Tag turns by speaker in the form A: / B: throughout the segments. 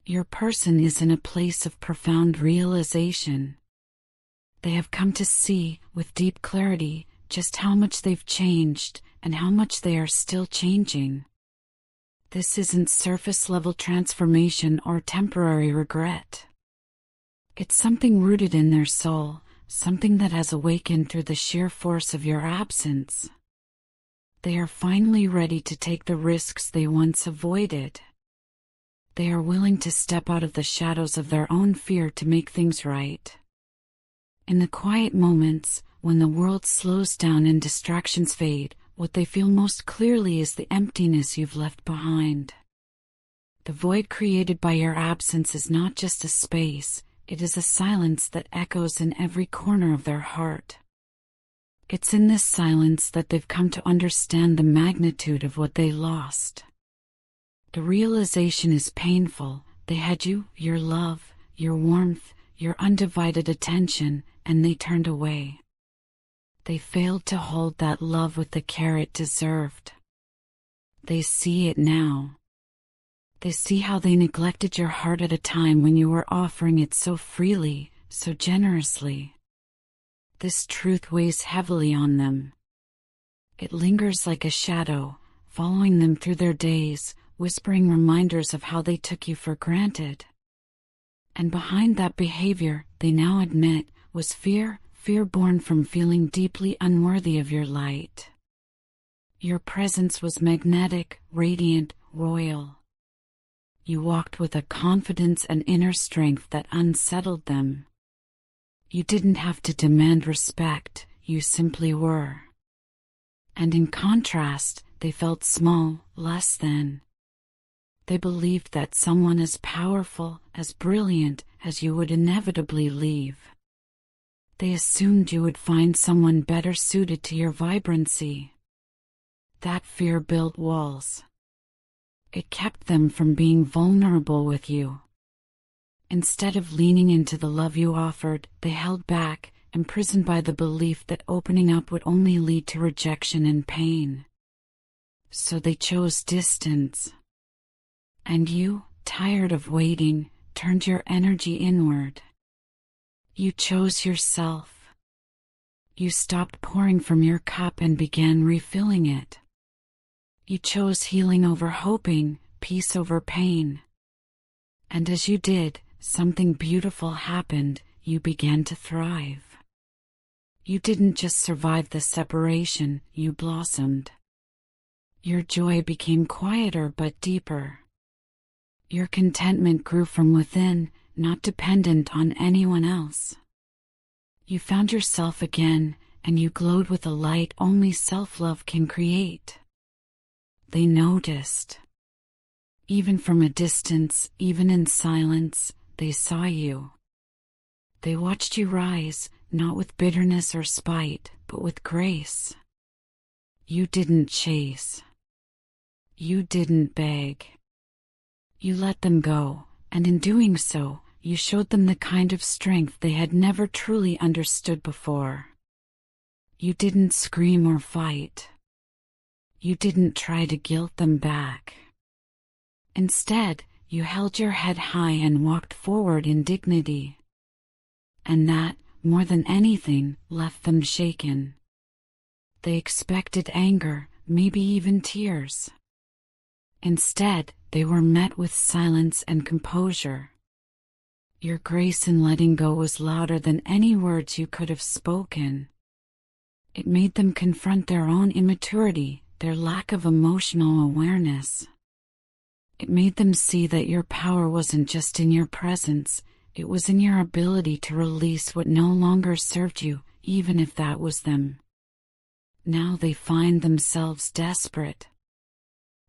A: Your person is in a place of profound realization. They have come to see, with deep clarity, just how much they've changed and how much they are still changing. This isn't surface-level transformation or temporary regret. It's something rooted in their soul, something that has awakened through the sheer force of your absence. They are finally ready to take the risks they once avoided. They are willing to step out of the shadows of their own fear to make things right. In the quiet moments, when the world slows down and distractions fade, what they feel most clearly is the emptiness you've left behind. The void created by your absence is not just a space, it is a silence that echoes in every corner of their heart. It's in this silence that they've come to understand the magnitude of what they lost. The realization is painful. They had you, your love, your warmth, your undivided attention, and they turned away. They failed to hold that love with the care it deserved. They see it now. They see how they neglected your heart at a time when you were offering it so freely, so generously. This truth weighs heavily on them. It lingers like a shadow, following them through their days, whispering reminders of how they took you for granted. And behind that behavior, they now admit, was fear born from feeling deeply unworthy of your light. Your presence was magnetic, radiant, royal. You walked with a confidence and inner strength that unsettled them. You didn't have to demand respect, you simply were. And in contrast, they felt small, less than. They believed that someone as powerful, as brilliant, as you would inevitably leave. They assumed you would find someone better suited to your vibrancy. That fear built walls. It kept them from being vulnerable with you. Instead of leaning into the love you offered, they held back, imprisoned by the belief that opening up would only lead to rejection and pain. So they chose distance. And you, tired of waiting, turned your energy inward. You chose yourself. You stopped pouring from your cup and began refilling it. You chose healing over hoping, peace over pain. And as you did, something beautiful happened. You began to thrive. You didn't just survive the separation, you blossomed. Your joy became quieter but deeper. Your contentment grew from within, not dependent on anyone else. You found yourself again, and you glowed with a light only self-love can create. They noticed. Even from a distance, even in silence, they saw you. They watched you rise, not with bitterness or spite, but with grace. You didn't chase. You didn't beg. You let them go, and in doing so, you showed them the kind of strength they had never truly understood before. You didn't scream or fight. You didn't try to guilt them back. Instead, you held your head high and walked forward in dignity. And that, more than anything, left them shaken. They expected anger, maybe even tears. Instead, they were met with silence and composure. Your grace in letting go was louder than any words you could have spoken. It made them confront their own immaturity, their lack of emotional awareness. It made them see that your power wasn't just in your presence, it was in your ability to release what no longer served you, even if that was them. Now they find themselves desperate.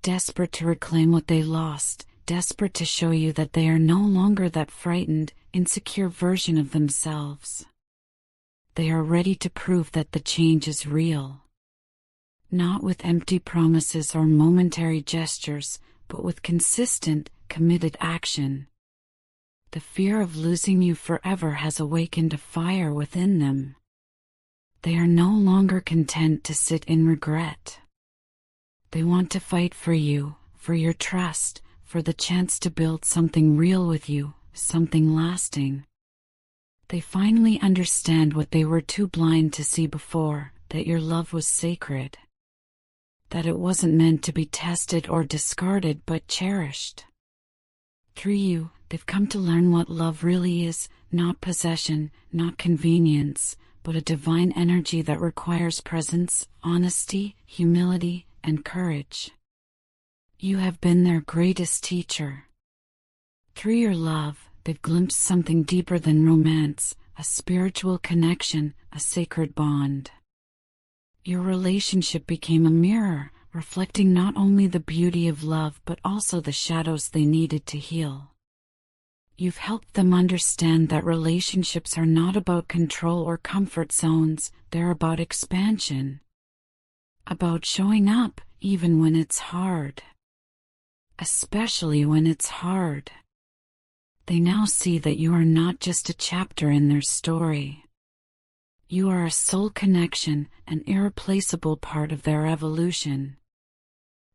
A: Desperate to reclaim what they lost, desperate to show you that they are no longer that frightened, insecure version of themselves. They are ready to prove that the change is real. Not with empty promises or momentary gestures, but with consistent, committed action. The fear of losing you forever has awakened a fire within them. They are no longer content to sit in regret. They want to fight for you, for your trust, for the chance to build something real with you, something lasting. They finally understand what they were too blind to see before, that your love was sacred. That it wasn't meant to be tested or discarded but cherished. Through you, they've come to learn what love really is, not possession, not convenience, but a divine energy that requires presence, honesty, humility, and courage. You have been their greatest teacher. Through your love, they've glimpsed something deeper than romance, a spiritual connection, a sacred bond. Your relationship became a mirror, reflecting not only the beauty of love but also the shadows they needed to heal. You've helped them understand that relationships are not about control or comfort zones, they're about expansion. About showing up, even when it's hard. Especially when it's hard. They now see that you are not just a chapter in their story. You are a soul connection, an irreplaceable part of their evolution.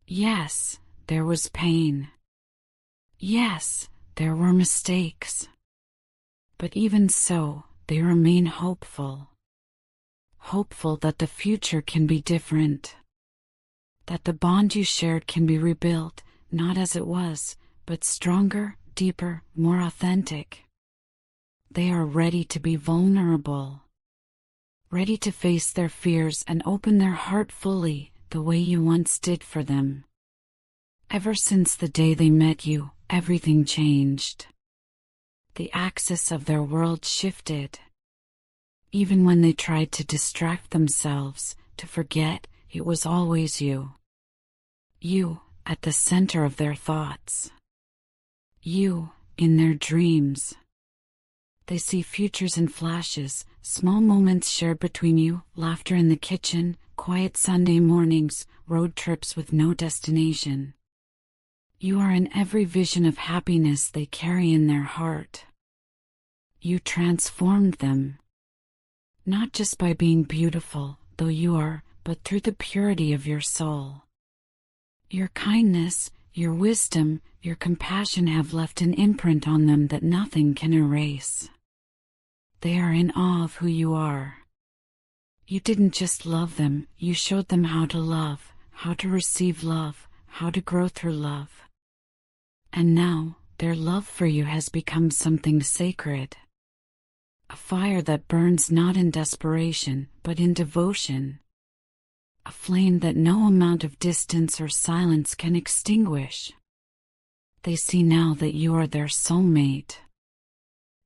A: Yes, there was pain. Yes, there were mistakes. But even so, they remain hopeful. Hopeful that the future can be different. That the bond you shared can be rebuilt, not as it was, but stronger, deeper, more authentic. They are ready to be vulnerable. Ready to face their fears and open their heart fully, the way you once did for them. Ever since the day they met you, everything changed. The axis of their world shifted. Even when they tried to distract themselves, to forget, it was always you. You, at the center of their thoughts. You, in their dreams. They see futures in flashes, small moments shared between you, laughter in the kitchen, quiet Sunday mornings, road trips with no destination. You are in every vision of happiness they carry in their heart. You transformed them. Not just by being beautiful, though you are, but through the purity of your soul. Your kindness, your wisdom, your compassion have left an imprint on them that nothing can erase. They are in awe of who you are. You didn't just love them, you showed them how to love, how to receive love, how to grow through love. And now, their love for you has become something sacred. A fire that burns not in desperation, but in devotion. A flame that no amount of distance or silence can extinguish. They see now that you are their soulmate.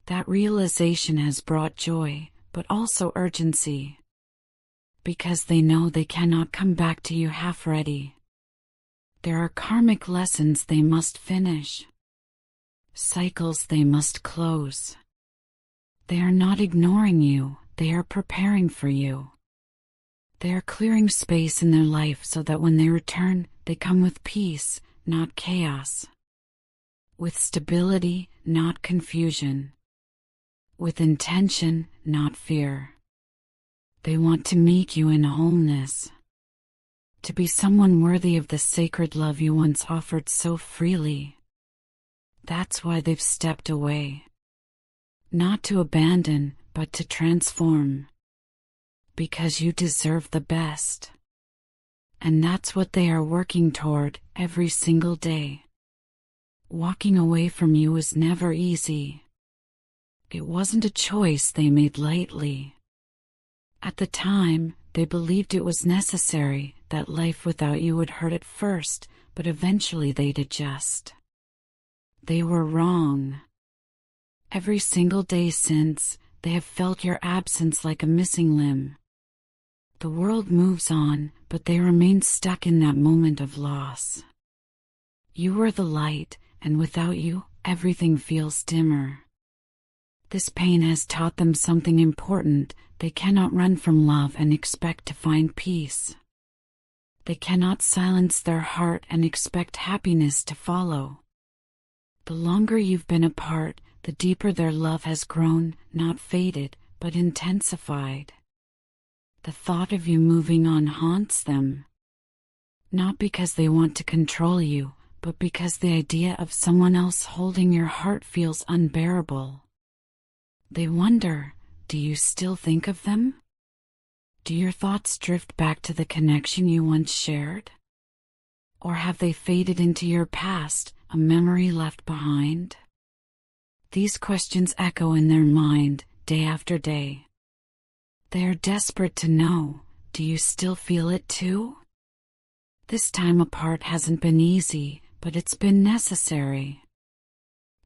A: That realization has brought joy, but also urgency. Because they know they cannot come back to you half-ready. There are karmic lessons they must finish. Cycles they must close. They are not ignoring you, they are preparing for you. They are clearing space in their life so that when they return, they come with peace, not chaos. With stability, not confusion. With intention, not fear. They want to meet you in wholeness. To be someone worthy of the sacred love you once offered so freely. That's why they've stepped away. Not to abandon, but to transform. Because you deserve the best. And that's what they are working toward every single day. Walking away from you was never easy. It wasn't a choice they made lightly. At the time, they believed it was necessary, that life without you would hurt at first, but eventually they'd adjust. They were wrong. Every single day since, they have felt your absence like a missing limb. The world moves on, but they remain stuck in that moment of loss. You were the light, and without you, everything feels dimmer. This pain has taught them something important. They cannot run from love and expect to find peace. They cannot silence their heart and expect happiness to follow. The longer you've been apart, the deeper their love has grown, not faded, but intensified. The thought of you moving on haunts them. Not because they want to control you, but because the idea of someone else holding your heart feels unbearable. They wonder, do you still think of them? Do your thoughts drift back to the connection you once shared? Or have they faded into your past, a memory left behind? These questions echo in their mind, day after day. They are desperate to know, do you still feel it too? This time apart hasn't been easy, but it's been necessary.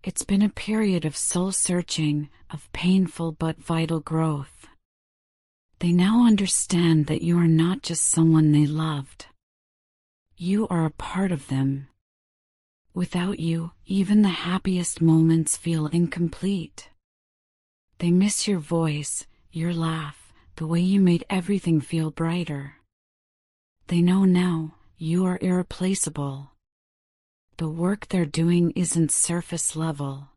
A: It's been a period of soul-searching, of painful but vital growth. They now understand that you are not just someone they loved. You are a part of them. Without you, even the happiest moments feel incomplete. They miss your voice, your laugh, the way you made everything feel brighter. They know now, you are irreplaceable. The work they're doing isn't surface level.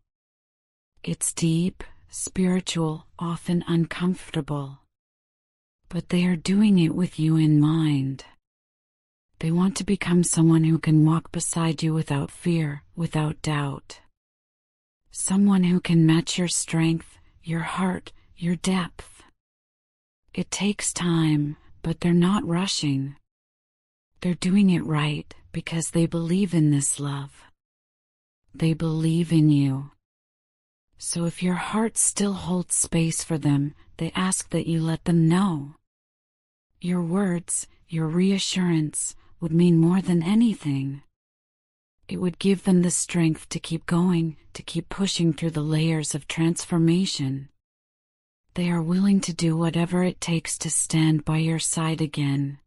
A: It's deep, spiritual, often uncomfortable. But they are doing it with you in mind. They want to become someone who can walk beside you without fear, without doubt. Someone who can match your strength, your heart, your depth. It takes time, but they're not rushing. They're doing it right because they believe in this love. They believe in you. So if your heart still holds space for them, they ask that you let them know. Your words, your reassurance, would mean more than anything. It would give them the strength to keep going, to keep pushing through the layers of transformation. They are willing to do whatever it takes to stand by your side again.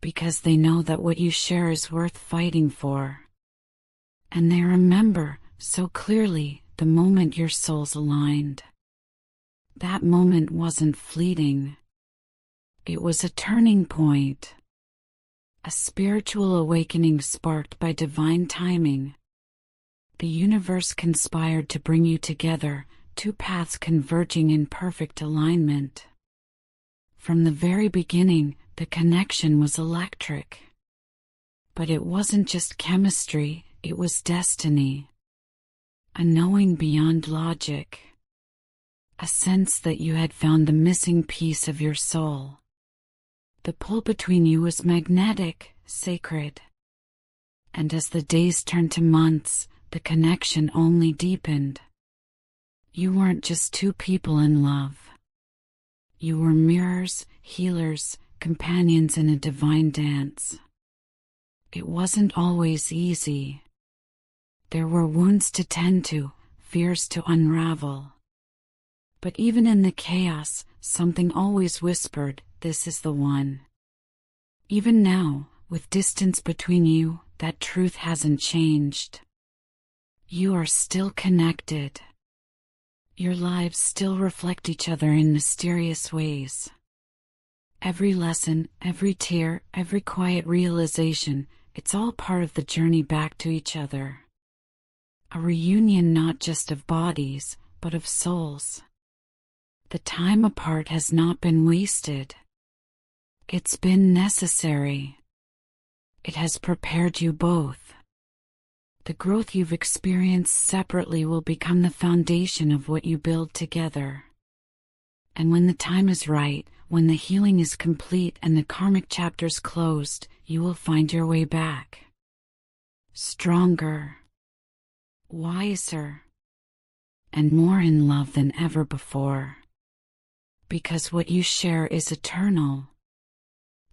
A: Because they know that what you share is worth fighting for. And they remember, so clearly, the moment your souls aligned. That moment wasn't fleeting. It was a turning point. A spiritual awakening sparked by divine timing. The universe conspired to bring you together, two paths converging in perfect alignment. From the very beginning, the connection was electric. But it wasn't just chemistry, it was destiny. A knowing beyond logic. A sense that you had found the missing piece of your soul. The pull between you was magnetic, sacred. And as the days turned to months, the connection only deepened. You weren't just two people in love. You were mirrors, healers, companions in a divine dance. It wasn't always easy. There were wounds to tend to, fears to unravel. But even in the chaos, something always whispered, this is the one. Even now, with distance between you, that truth hasn't changed. You are still connected. Your lives still reflect each other in mysterious ways. Every lesson, every tear, every quiet realization, it's all part of the journey back to each other. A reunion not just of bodies, but of souls. The time apart has not been wasted. It's been necessary. It has prepared you both. The growth you've experienced separately will become the foundation of what you build together. And when the time is right, when the healing is complete and the karmic chapters closed, you will find your way back. Stronger, wiser, and more in love than ever before. Because what you share is eternal.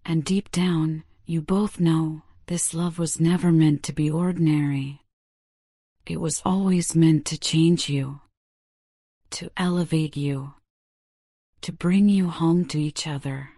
A: And deep down, you both know, this love was never meant to be ordinary. It was always meant to change you. To elevate you. To bring you home to each other.